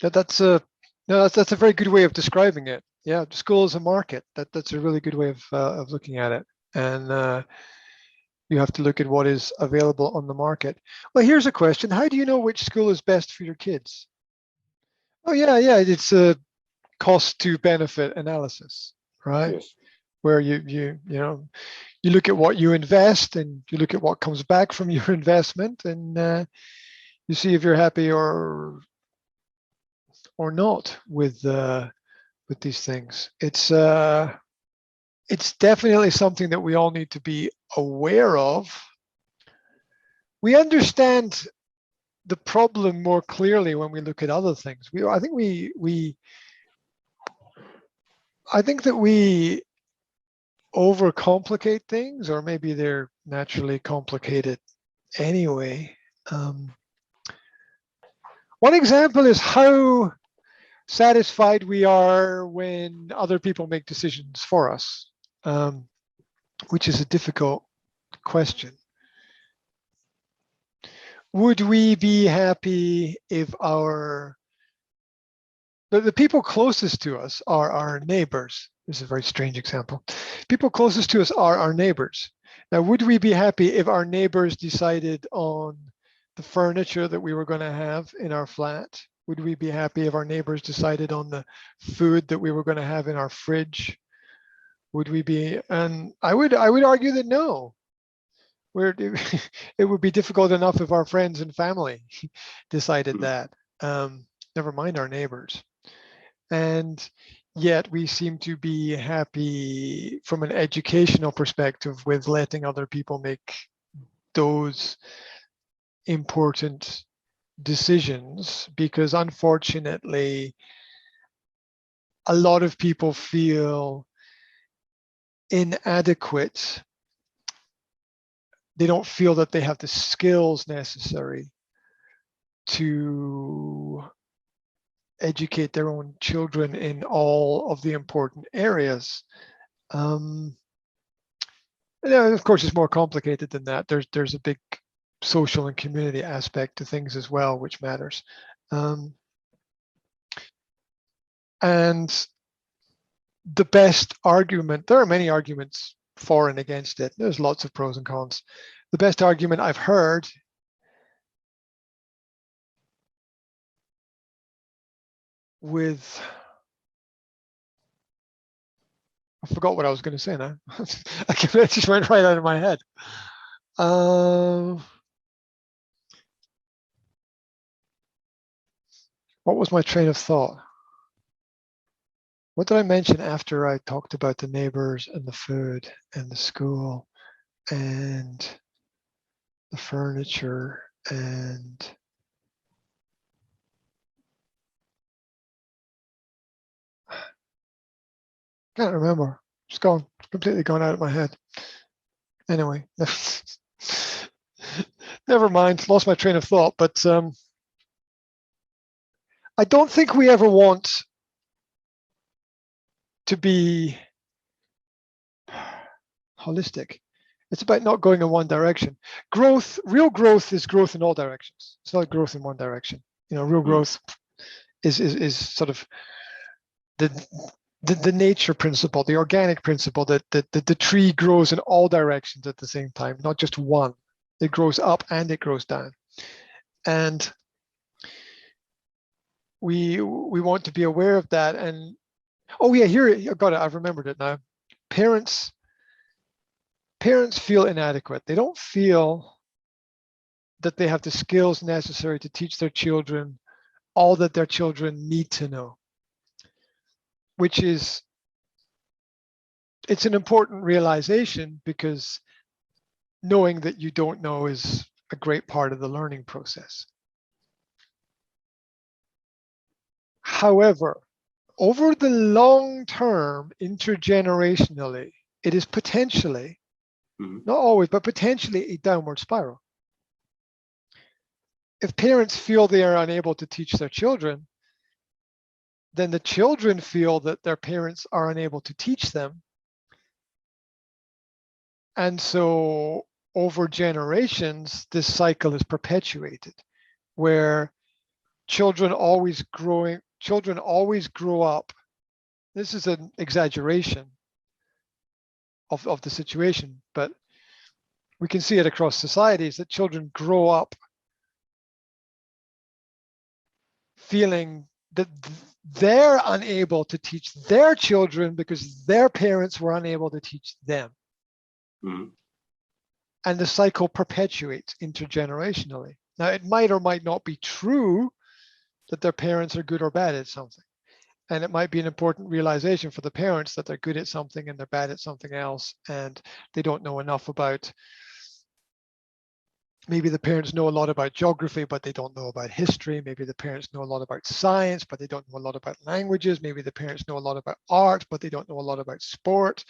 That's a no, that's a very good way of describing it. Yeah, school is a market. That's a really good way of looking at it. And you have to look at what is available on the market. Well, here's a question: how do you know which school is best for your kids? Oh yeah, it's a cost to benefit analysis, right? Yes. Where you look at what you invest and you look at what comes back from your investment, and you see if you're happy or not with these things. It's definitely something that we all need to be aware of. We understand the problem more clearly when we look at other things. I think that we overcomplicate things, or maybe they're naturally complicated anyway. One example is how satisfied we are when other people make decisions for us, which is a difficult question. Would we be happy if the people closest to us are our neighbors? This is a very strange example. People closest to us are our neighbors. Now, would we be happy if our neighbors decided on the furniture that we were going to have in our flat? Would we be happy if our neighbors decided on the food that we were going to have in our fridge? Would we be? And I would argue that no. It would be difficult enough if our friends and family decided that. Never mind our neighbors. And yet we seem to be happy from an educational perspective with letting other people make those important decisions, because unfortunately a lot of people feel inadequate. They don't feel that they have the skills necessary to educate their own children in all of the important areas. And of course, it's more complicated than that. There's a big social and community aspect to things as well, which matters. And the best argument, there are many arguments for and against it. There's lots of pros and cons. The best argument I've heard I forgot what I was going to say now. It just went right out of my head. What was my train of thought? What did I mention after I talked about the neighbors and the food and the school and the furniture and can't remember. It's gone, completely gone out of my head. Anyway, never mind. Lost my train of thought. But I don't think we ever want to be holistic. It's about not going in one direction. Growth, real growth is growth in all directions. It's not growth in one direction. Real growth is sort of the nature principle, the organic principle that the tree grows in all directions at the same time, not just one. It grows up and it grows down. And we want to be aware of that. And oh yeah, here I got it. I've remembered it now. Parents feel inadequate. They don't feel that they have the skills necessary to teach their children all that their children need to know, which is, it's an important realization, because knowing that you don't know is a great part of the learning process. However, over the long term, intergenerationally, it is potentially, not always, but potentially a downward spiral. If parents feel they are unable to teach their children, then the children feel that their parents are unable to teach them. And so over generations, this cycle is perpetuated, where children always grow up. This is an exaggeration of the situation, but we can see it across societies that children grow up feeling that they're unable to teach their children because their parents were unable to teach them. Mm-hmm. And the cycle perpetuates intergenerationally. Now, it might or might not be true that their parents are good or bad at something. And it might be an important realization for the parents that they're good at something and they're bad at something else, and they don't know enough about, maybe the parents know a lot about geography, but they don't know about history. Maybe the parents know a lot about science, but they don't know a lot about languages. Maybe the parents know a lot about art, but they don't know a lot about sport.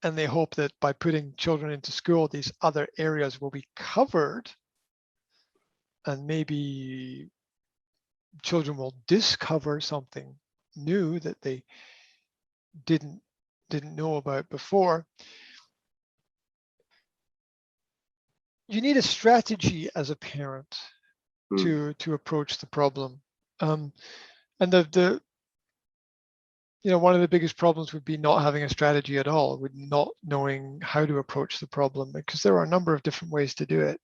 And they hope that by putting children into school, these other areas will be covered. And maybe children will discover something new that they didn't know about before. You need a strategy as a parent to approach the problem. And the one of the biggest problems would be not having a strategy at all, with not knowing how to approach the problem, because there are a number of different ways to do it.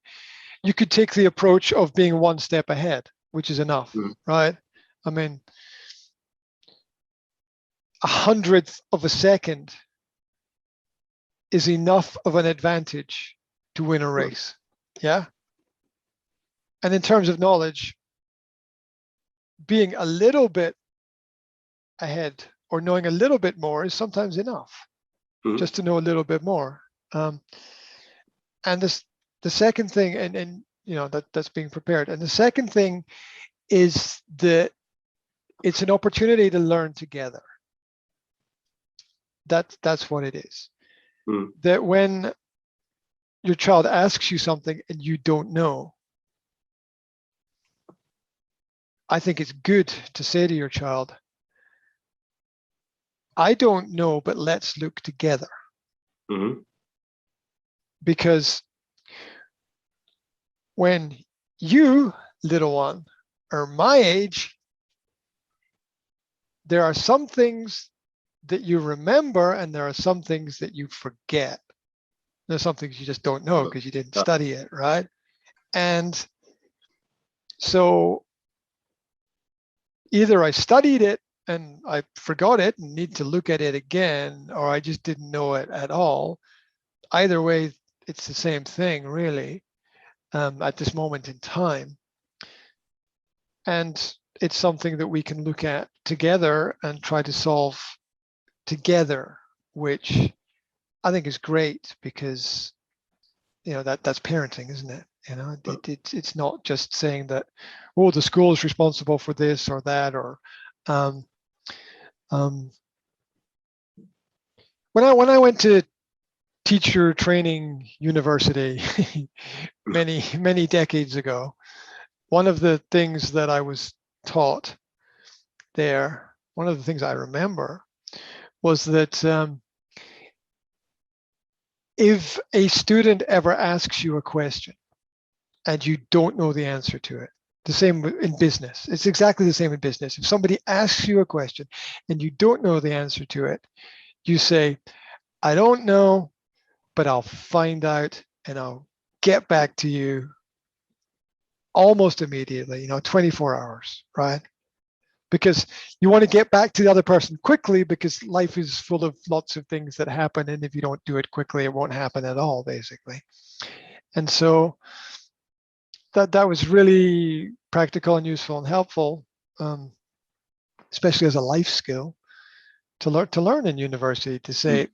You could take the approach of being one step ahead, which is enough, right? I mean, 1/100th of a second is enough of an advantage to win a race. Yeah. And in terms of knowledge, being a little bit ahead or knowing a little bit more is sometimes enough, just to know a little bit more. And the second thing, and that's being prepared. And the second thing is that it's an opportunity to learn together. That's what it is. That when your child asks you something and you don't know, I think it's good to say to your child, I don't know, but let's look together. Because when you, little one, are my age, there are some things that you remember and there are some things that you forget. There's some things you just don't know because you didn't study it, right? And so either I studied it and I forgot it and need to look at it again, or I just didn't know it at all. Either way, it's the same thing, really, at this moment in time. And it's something that we can look at together and try to solve together, which I think is great because, that's parenting, isn't it? It's not just saying that, oh, the school is responsible for this or that, or when I went to teacher training university many decades ago, one of the things that I was taught there, one of the things I remember, was that if a student ever asks you a question and you don't know the answer to it, the same in business. It's exactly the same in business. If somebody asks you a question and you don't know the answer to it, you say, I don't know, but I'll find out and I'll get back to you almost immediately, 24 hours, right? Because you want to get back to the other person quickly, because life is full of lots of things that happen. And if you don't do it quickly, it won't happen at all, basically. And so that was really practical and useful and helpful, especially as a life skill to learn in university, to say,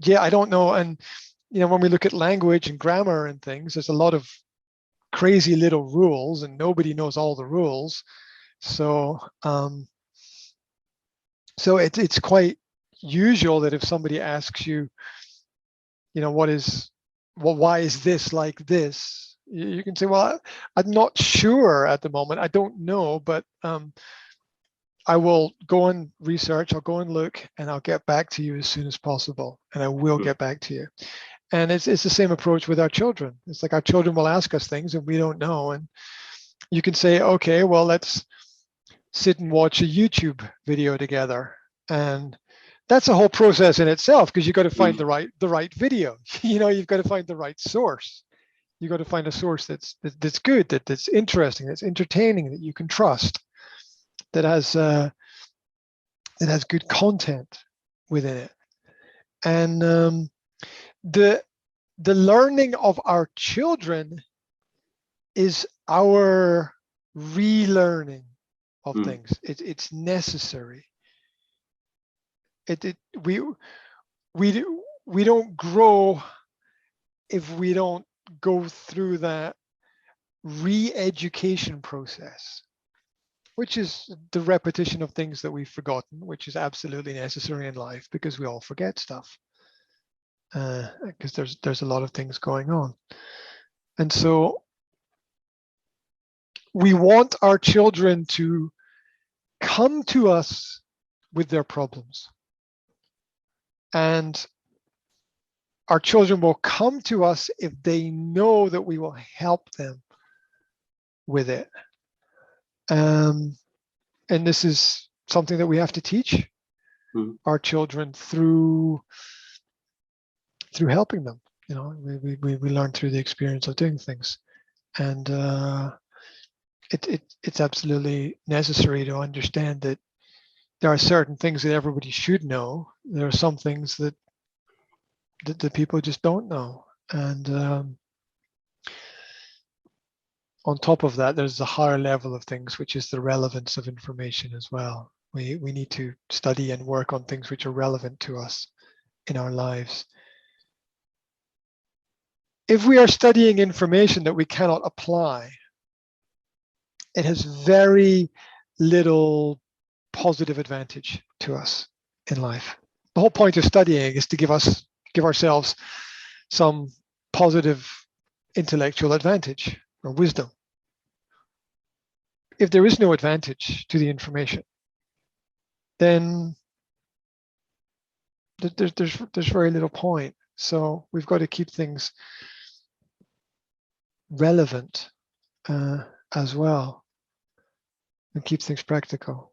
yeah, I don't know. And, when we look at language and grammar and things, there's a lot of crazy little rules and nobody knows all the rules. So, it's quite usual that if somebody asks you, why is this like this? You can say, well, I'm not sure at the moment. I don't know, but I will go and research, I'll go and look, and I'll get back to you as soon as possible. And I will get back to you. And it's the same approach with our children. It's like our children will ask us things and we don't know. And you can say, okay, well, let's sit and watch a YouTube video together. And that's a whole process in itself, because you've got to find the right video. You've got to find the right source. You've got to find a source that's good, that's interesting, that's entertaining, that you can trust, that has good content within it. And the learning of our children is our relearning of things. It's necessary. We don't grow if we don't go through that re-education process, which is the repetition of things that we've forgotten, which is absolutely necessary in life, because we all forget stuff, because there's a lot of things going on. And so we want our children to come to us with their problems, and our children will come to us if they know that we will help them with it. And this is something that we have to teach our children through helping them. We learn through the experience of doing things, and it's absolutely necessary to understand that there are certain things that everybody should know. There are some things that the people just don't know, and on top of that, there's a higher level of things, which is the relevance of information as well. We need to study and work on things which are relevant to us in our lives. If we are studying information that we cannot apply, it has very little positive advantage to us in life. The whole point of studying is to give ourselves some positive intellectual advantage or wisdom. If there is no advantage to the information, then there's very little point. So we've got to keep things relevant as well, and keep things practical,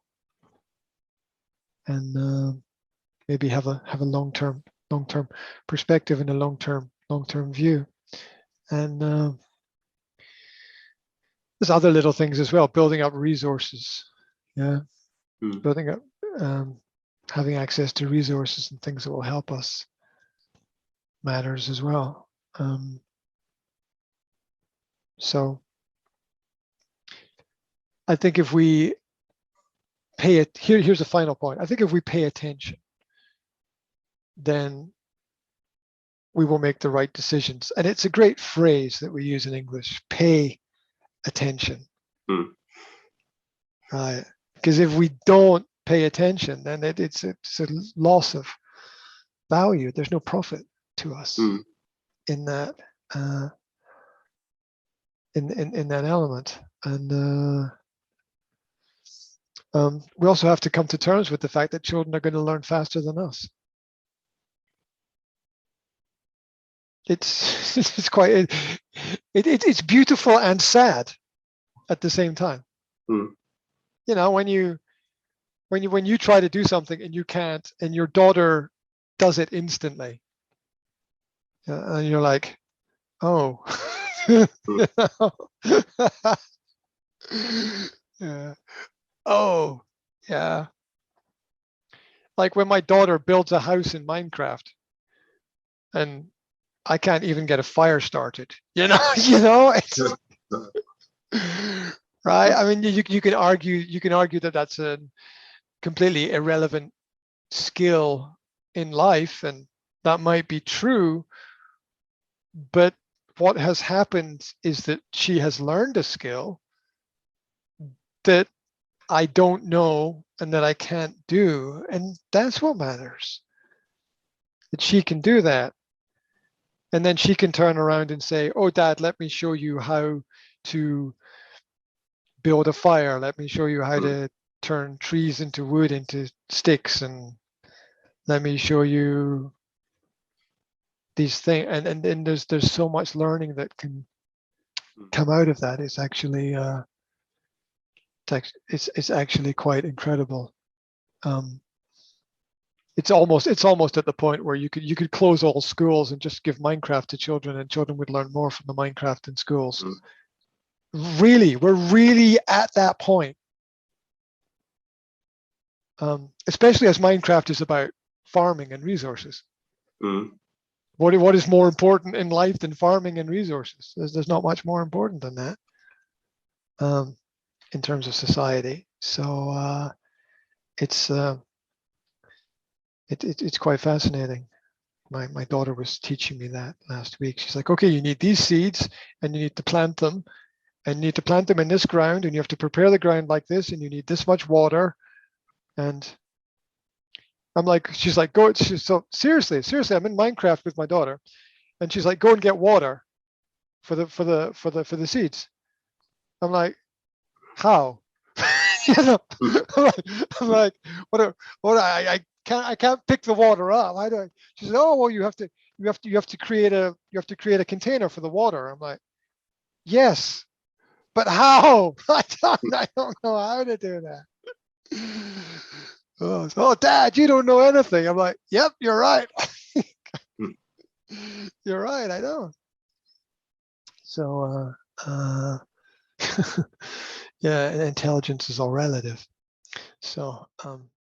and maybe have a long-term perspective and a long-term view. And there's other little things as well, building up resources. Building up, having access to resources and things that will help us matters as well. So I think if we pay it, here's the final point. I think if we pay attention, then we will make the right decisions. And it's a great phrase that we use in English: pay attention. Right? Because if we don't pay attention, then it's a loss of value. There's no profit to us in that in that element. And we also have to come to terms with the fact that children are going to learn faster than us. It's quite it's beautiful and sad at the same time. When you try to do something and you can't, and your daughter does it instantly, and you're like, oh. Yeah. Oh, yeah. Like when my daughter builds a house in Minecraft, and I can't even get a fire started. It's right. I mean, you can argue that that's a completely irrelevant skill in life, and that might be true. But what has happened is that she has learned a skill that I don't know and that I can't do, and that's what matters. That she can do that. And then she can turn around and say, oh, Dad, let me show you how to build a fire. Let me show you how to turn trees into wood, into sticks, and let me show you these things. And there's so much learning that can come out of that. It's actually It's actually quite incredible. It's almost at the point where you could close all schools and just give Minecraft to children, and children would learn more from the Minecraft in schools. Really, we're really at that point. Especially as Minecraft is about farming and resources. What is more important in life than farming and resources? There's not much more important than that in terms of society. So it's quite fascinating. My daughter was teaching me that last week. She's like, okay, you need these seeds and you need to plant them, and you need to plant them in this ground, and you have to prepare the ground like this, and you need this much water. And I'm like, she's like, go. She's so seriously, I'm in Minecraft with my daughter, and she's like, go and get water for the seeds. I'm like, how? You know, I'm like, what? I can't pick the water up. I don't. She said, oh well, you have to create a container for the water. I'm like, yes, but how? I don't know how to do that. Oh, Dad, you don't know anything. I'm like, yep, you're right. You're right. I don't. So, yeah, intelligence is all relative. So,